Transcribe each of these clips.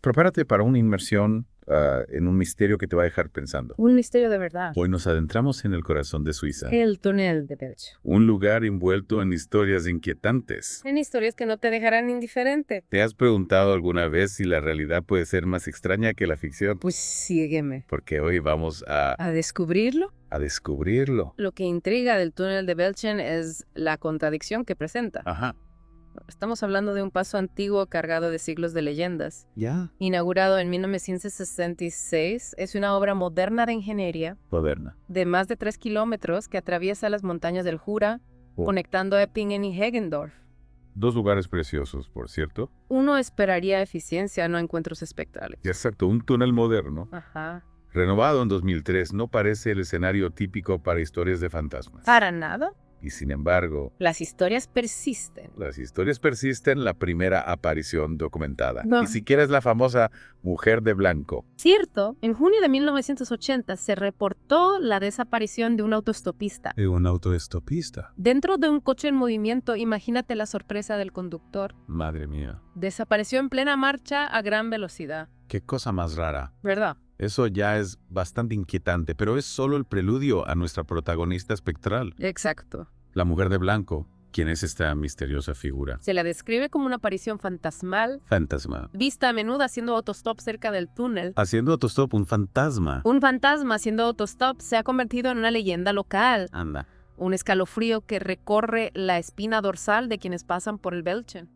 Prepárate para una inmersión en un misterio que te va a dejar pensando. Un misterio de verdad. Hoy nos adentramos en el corazón de Suiza, El túnel de Belch. un lugar envuelto en historias inquietantes. En historias que no te dejarán indiferente. ¿Te has preguntado alguna vez si la realidad puede ser más extraña que la ficción? Pues sígueme. Porque hoy vamos ¿A descubrirlo? a descubrirlo. Lo que intriga del túnel de Belchen es la contradicción que presenta. Ajá. Estamos hablando de un paso antiguo cargado de siglos de leyendas. Ya. Inaugurado en 1966, es una obra moderna de ingeniería Moderna. de más de 3 kilómetros que atraviesa las montañas del Jura, Oh. conectando Eppingen y Hegendorf. Dos lugares preciosos, por cierto. Uno esperaría eficiencia, no encuentros espectrales. Exacto, un túnel moderno. Ajá. Renovado en 2003, no parece el escenario típico para historias de fantasmas. ¿Para nada? Y sin embargo, Las historias persisten. las historias persisten, la primera aparición documentada. No. Ni siquiera es la famosa mujer de blanco. Cierto, en junio de 1980 se reportó la desaparición de un autoestopista. ¿De un autoestopista? Dentro de un coche en movimiento, imagínate la sorpresa del conductor. Madre mía. Desapareció en plena marcha a gran velocidad. Qué cosa más rara. ¿Verdad? Eso ya es bastante inquietante, pero es solo el preludio a nuestra protagonista espectral, Exacto. la mujer de blanco. ¿Quién es esta misteriosa figura? Se la describe como una aparición fantasmal, Fantasma. vista a menudo haciendo autostop cerca del túnel. Haciendo autostop, un fantasma. Un fantasma haciendo autostop se ha convertido en una leyenda local. Anda. Un escalofrío que recorre la espina dorsal de quienes pasan por el Belchen.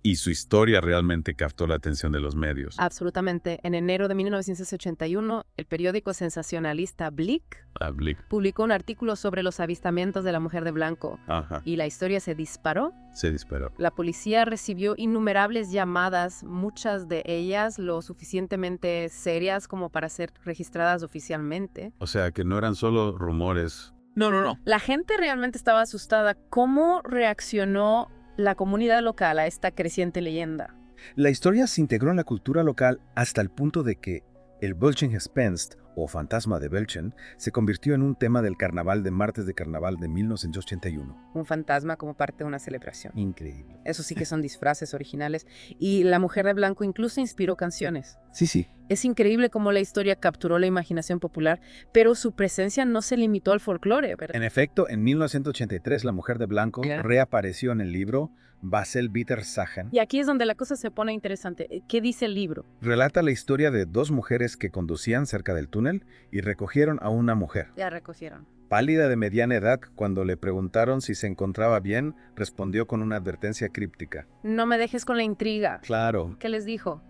Y su historia realmente captó la atención de los medios. Absolutamente. En enero de 1981, el periódico sensacionalista Blick Ah, Blick. publicó un artículo sobre los avistamientos de la mujer de blanco. Ajá. Y la historia se disparó. Se disparó. La policía recibió innumerables llamadas, muchas de ellas lo suficientemente serias como para ser registradas oficialmente. O sea, que no eran solo rumores. No. La gente realmente estaba asustada. ¿Cómo reaccionó la comunidad local a esta creciente leyenda? La historia se integró en la cultura local hasta el punto de que el Belchengespenst, o fantasma de Belchen, se convirtió en un tema del carnaval de martes de carnaval de 1981. Un fantasma como parte de una celebración. Increíble. Eso sí que son disfraces originales. Y la mujer de blanco incluso inspiró canciones. Sí. Es increíble cómo la historia capturó la imaginación popular, pero su presencia no se limitó al folclore, ¿verdad? En efecto, en 1983 la mujer de blanco reapareció en el libro Basel Bitter Sachen. Y aquí es donde la cosa se pone interesante. ¿Qué dice el libro? Relata la historia de dos mujeres que conducían cerca del túnel y recogieron a una mujer. Ya recogieron. Pálida de mediana edad, cuando le preguntaron si se encontraba bien, respondió con una advertencia críptica. No me dejes con la intriga. Claro. ¿Qué les dijo?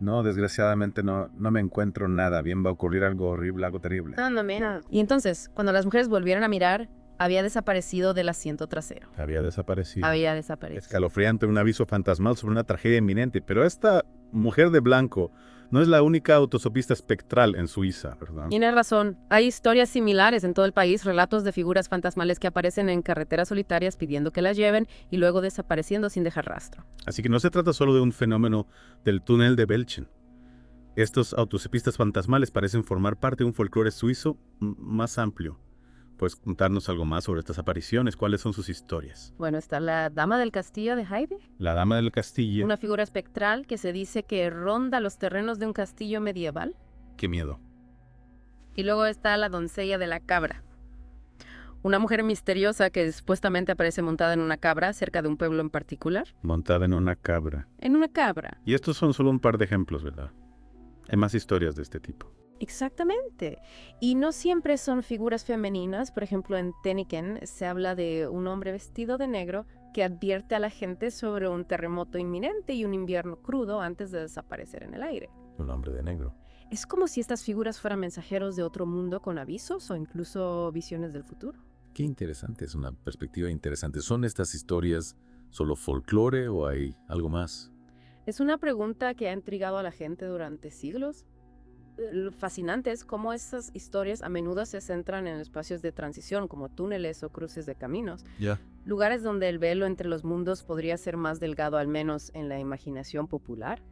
No, desgraciadamente no me encuentro nada. Bien, va a ocurrir algo horrible, algo terrible. Y entonces, cuando las mujeres volvieron a mirar, había desaparecido del asiento trasero. Había desaparecido. Había desaparecido. Escalofriante, un aviso fantasmal sobre una tragedia inminente. Pero esta mujer de blanco no es la única autostopista espectral en Suiza, ¿verdad? Tienes razón. Hay historias similares en todo el país, relatos de figuras fantasmales que aparecen en carreteras solitarias pidiendo que las lleven y luego desapareciendo sin dejar rastro. Así que no se trata solo de un fenómeno del túnel de Belchen. Estos autostopistas fantasmales parecen formar parte de un folclore suizo más amplio. ¿Puedes contarnos algo más sobre estas apariciones? ¿Cuáles son sus historias? Bueno, está la Dama del Castillo de Heide, La Dama del Castillo. una figura espectral que se dice que ronda los terrenos de un castillo medieval. ¡Qué miedo! Y luego está la Doncella de la Cabra, una mujer misteriosa que supuestamente aparece montada en una cabra cerca de un pueblo en particular. Montada en una cabra. En una cabra. Y estos son solo un par de ejemplos, ¿verdad? Hay más historias de este tipo. Exactamente. Y no siempre son figuras femeninas. Por ejemplo, en Teniken se habla de un hombre vestido de negro que advierte a la gente sobre un terremoto inminente y un invierno crudo antes de desaparecer en el aire. Un hombre de negro. Es como si estas figuras fueran mensajeros de otro mundo con avisos o incluso visiones del futuro. Qué interesante, es una perspectiva interesante. ¿Son estas historias solo folclore o hay algo más? Es una pregunta que ha intrigado a la gente durante siglos. Lo fascinante es cómo esas historias a menudo se centran en espacios de transición, como túneles o cruces de caminos. Ya. Lugares donde el velo entre los mundos podría ser más delgado, al menos en la imaginación popular.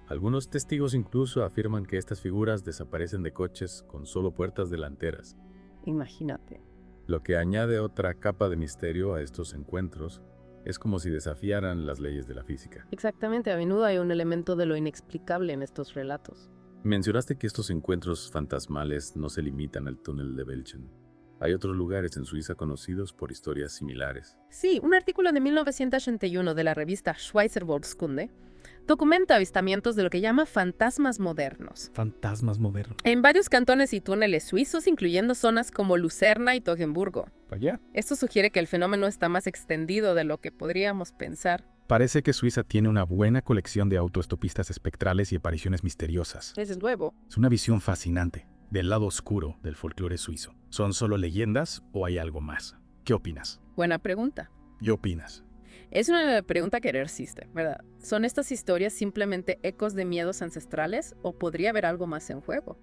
Algunos testigos incluso afirman que estas figuras desaparecen de coches con solo puertas delanteras, Imagínate. lo que añade otra capa de misterio a estos encuentros. Es como si desafiaran las leyes de la física. Exactamente, a menudo hay un elemento de lo inexplicable en estos relatos. Mencionaste que estos encuentros fantasmales no se limitan al túnel de Belchen. Hay otros lugares en Suiza conocidos por historias similares. Sí, un artículo de 1981 de la revista Schweizer Volkskunde documenta avistamientos de lo que llama fantasmas modernos Fantasmas modernos. en varios cantones y túneles suizos, incluyendo zonas como Lucerna y Toggenburgo. Vaya. Esto sugiere que el fenómeno está más extendido de lo que podríamos pensar. Parece que Suiza tiene una buena colección de autoestopistas espectrales y apariciones misteriosas. Desde luego. Es una visión fascinante del lado oscuro del folclore suizo. ¿Son solo leyendas o hay algo más? ¿Qué opinas? Buena pregunta. ¿Qué opinas? Es una pregunta que persiste, ¿verdad? ¿Son estas historias simplemente ecos de miedos ancestrales o podría haber algo más en juego?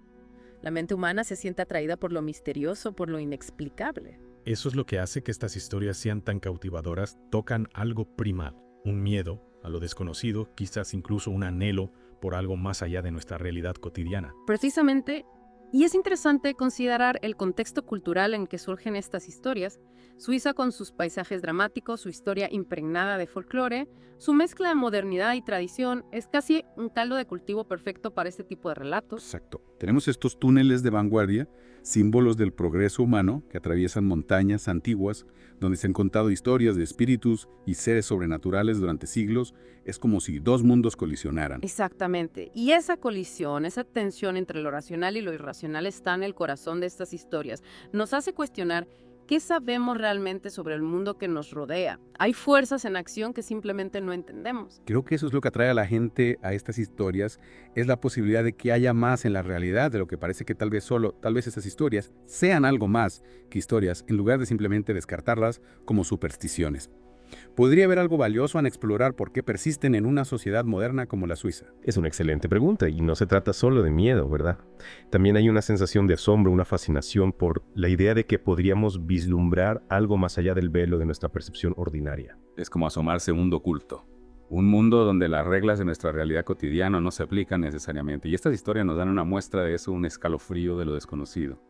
La mente humana se siente atraída por lo misterioso, por lo inexplicable. Eso es lo que hace que estas historias sean tan cautivadoras, tocan algo primal, un miedo a lo desconocido, quizás incluso un anhelo por algo más allá de nuestra realidad cotidiana. Precisamente, y es interesante considerar el contexto cultural en que surgen estas historias. Suiza con sus paisajes dramáticos, su historia impregnada de folclore, su mezcla de modernidad y tradición es casi un caldo de cultivo perfecto para este tipo de relatos. Exacto. Tenemos estos túneles de vanguardia, símbolos del progreso humano que atraviesan montañas antiguas, donde se han contado historias de espíritus y seres sobrenaturales durante siglos. Es como si dos mundos colisionaran. Exactamente. Y esa colisión, esa tensión entre lo racional y lo irracional está en el corazón de estas historias. Nos hace cuestionar qué sabemos realmente sobre el mundo que nos rodea. Hay fuerzas en acción que simplemente no entendemos. Creo que eso es lo que atrae a la gente a estas historias, es la posibilidad de que haya más en la realidad de lo que parece que tal vez estas historias sean algo más que historias, en lugar de simplemente descartarlas como supersticiones. ¿Podría haber algo valioso en explorar por qué persisten en una sociedad moderna como la Suiza? Es una excelente pregunta y no se trata solo de miedo, ¿verdad? También hay una sensación de asombro, una fascinación por la idea de que podríamos vislumbrar algo más allá del velo de nuestra percepción ordinaria. Es como asomarse a un mundo oculto. Un mundo donde las reglas de nuestra realidad cotidiana no se aplican necesariamente. Y estas historias nos dan una muestra de eso, un escalofrío de lo desconocido.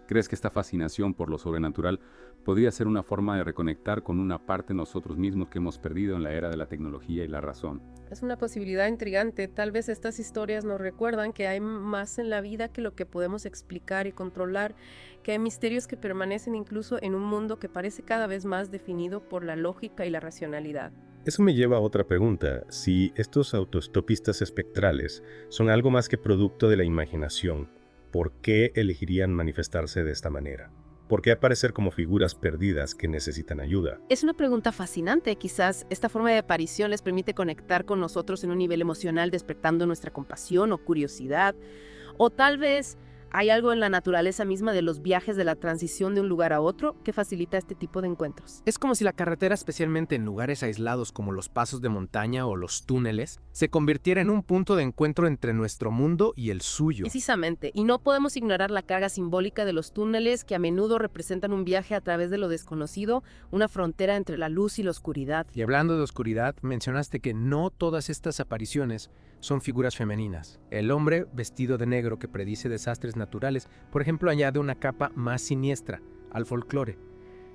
¿Crees que esta fascinación por lo sobrenatural podría ser una forma de reconectar con una parte de nosotros mismos que hemos perdido en la era de la tecnología y la razón? Es una posibilidad intrigante. Tal vez estas historias nos recuerdan que hay más en la vida que lo que podemos explicar y controlar, que hay misterios que permanecen incluso en un mundo que parece cada vez más definido por la lógica y la racionalidad. Eso me lleva a otra pregunta. Si estos autoestopistas espectrales son algo más que producto de la imaginación, ¿por qué elegirían manifestarse de esta manera? ¿Por qué aparecer como figuras perdidas que necesitan ayuda? Es una pregunta fascinante. Quizás esta forma de aparición les permite conectar con nosotros en un nivel emocional, despertando nuestra compasión o curiosidad. O tal vez hay algo en la naturaleza misma de los viajes de la transición de un lugar a otro que facilita este tipo de encuentros. Es como si la carretera, especialmente en lugares aislados como los pasos de montaña o los túneles, se convirtiera en un punto de encuentro entre nuestro mundo y el suyo. Precisamente, y no podemos ignorar la carga simbólica de los túneles que a menudo representan un viaje a través de lo desconocido, una frontera entre la luz y la oscuridad. Y hablando de oscuridad, mencionaste que no todas estas apariciones son figuras femeninas. El hombre vestido de negro que predice desastres naturales, por ejemplo, añade una capa más siniestra al folclore.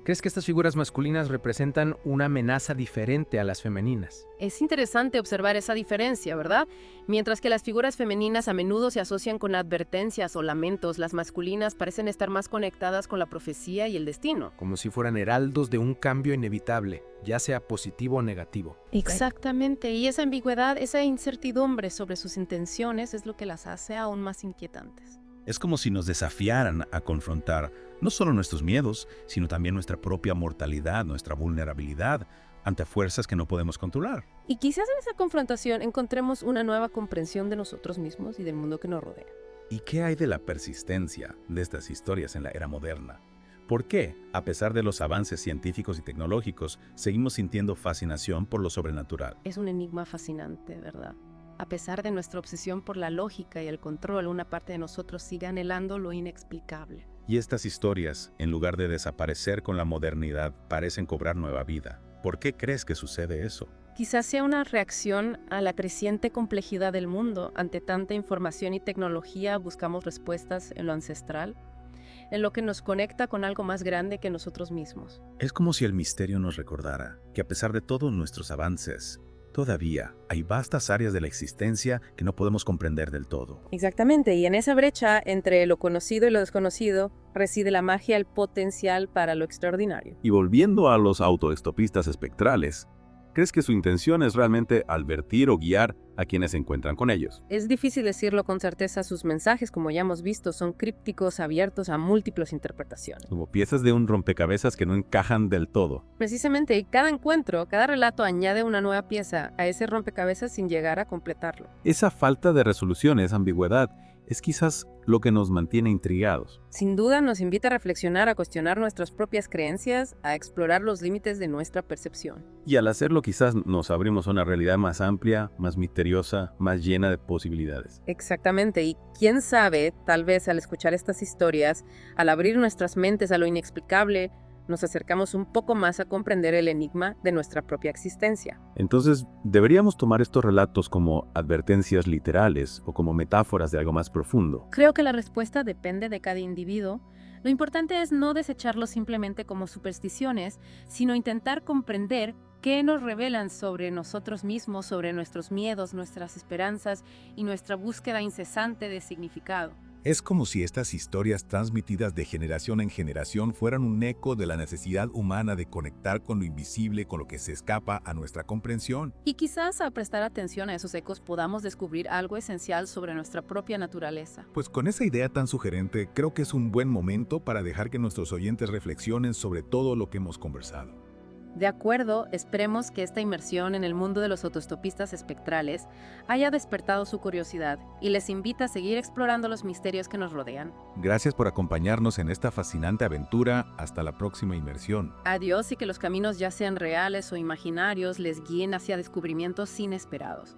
¿Crees que estas figuras masculinas representan una amenaza diferente a las femeninas? Es interesante observar esa diferencia, ¿verdad? Mientras que las figuras femeninas a menudo se asocian con advertencias o lamentos, las masculinas parecen estar más conectadas con la profecía y el destino. Como si fueran heraldos de un cambio inevitable, ya sea positivo o negativo. Exactamente, y esa ambigüedad, esa incertidumbre sobre sus intenciones es lo que las hace aún más inquietantes. Es como si nos desafiaran a confrontar no solo nuestros miedos, sino también nuestra propia mortalidad, nuestra vulnerabilidad ante fuerzas que no podemos controlar. Y quizás en esa confrontación encontremos una nueva comprensión de nosotros mismos y del mundo que nos rodea. ¿Y qué hay de la persistencia de estas historias en la era moderna? ¿Por qué, a pesar de los avances científicos y tecnológicos, seguimos sintiendo fascinación por lo sobrenatural? Es un enigma fascinante, ¿verdad? A pesar de nuestra obsesión por la lógica y el control, una parte de nosotros sigue anhelando lo inexplicable. Y estas historias, en lugar de desaparecer con la modernidad, parecen cobrar nueva vida. ¿Por qué crees que sucede eso? Quizás sea una reacción a la creciente complejidad del mundo. Ante tanta información y tecnología, buscamos respuestas en lo ancestral. en lo que nos conecta con algo más grande que nosotros mismos. Es como si el misterio nos recordara que a pesar de todos nuestros avances, todavía hay vastas áreas de la existencia que no podemos comprender del todo. Exactamente, y en esa brecha entre lo conocido y lo desconocido reside la magia, el potencial para lo extraordinario. Y volviendo a los autoestopistas espectrales, ¿crees que su intención es realmente advertir o guiar a quienes se encuentran con ellos? Es difícil decirlo con certeza, sus mensajes, como ya hemos visto, son crípticos, abiertos a múltiples interpretaciones. Como piezas de un rompecabezas que no encajan del todo. Precisamente, cada encuentro, cada relato añade una nueva pieza a ese rompecabezas sin llegar a completarlo. Esa falta de resolución, esa ambigüedad, es quizás lo que nos mantiene intrigados. Sin duda nos invita a reflexionar, a cuestionar nuestras propias creencias, a explorar los límites de nuestra percepción. Y al hacerlo quizás nos abrimos a una realidad más amplia, más misteriosa, más llena de posibilidades. Exactamente, y quién sabe, tal vez al escuchar estas historias, al abrir nuestras mentes a lo inexplicable, nos acercamos un poco más a comprender el enigma de nuestra propia existencia. Entonces, ¿deberíamos tomar estos relatos como advertencias literales o como metáforas de algo más profundo? Creo que la respuesta depende de cada individuo. Lo importante es no desecharlos simplemente como supersticiones, sino intentar comprender qué nos revelan sobre nosotros mismos, sobre nuestros miedos, nuestras esperanzas y nuestra búsqueda incesante de significado. Es como si estas historias transmitidas de generación en generación fueran un eco de la necesidad humana de conectar con lo invisible, con lo que se escapa a nuestra comprensión. Y quizás al prestar atención a esos ecos podamos descubrir algo esencial sobre nuestra propia naturaleza. Pues con esa idea tan sugerente, creo que es un buen momento para dejar que nuestros oyentes reflexionen sobre todo lo que hemos conversado. De acuerdo, esperemos que esta inmersión en el mundo de los autoestopistas espectrales haya despertado su curiosidad y les invita a seguir explorando los misterios que nos rodean. Gracias por acompañarnos en esta fascinante aventura. Hasta la próxima inmersión. Adiós y que los caminos, ya sean reales o imaginarios, les guíen hacia descubrimientos inesperados.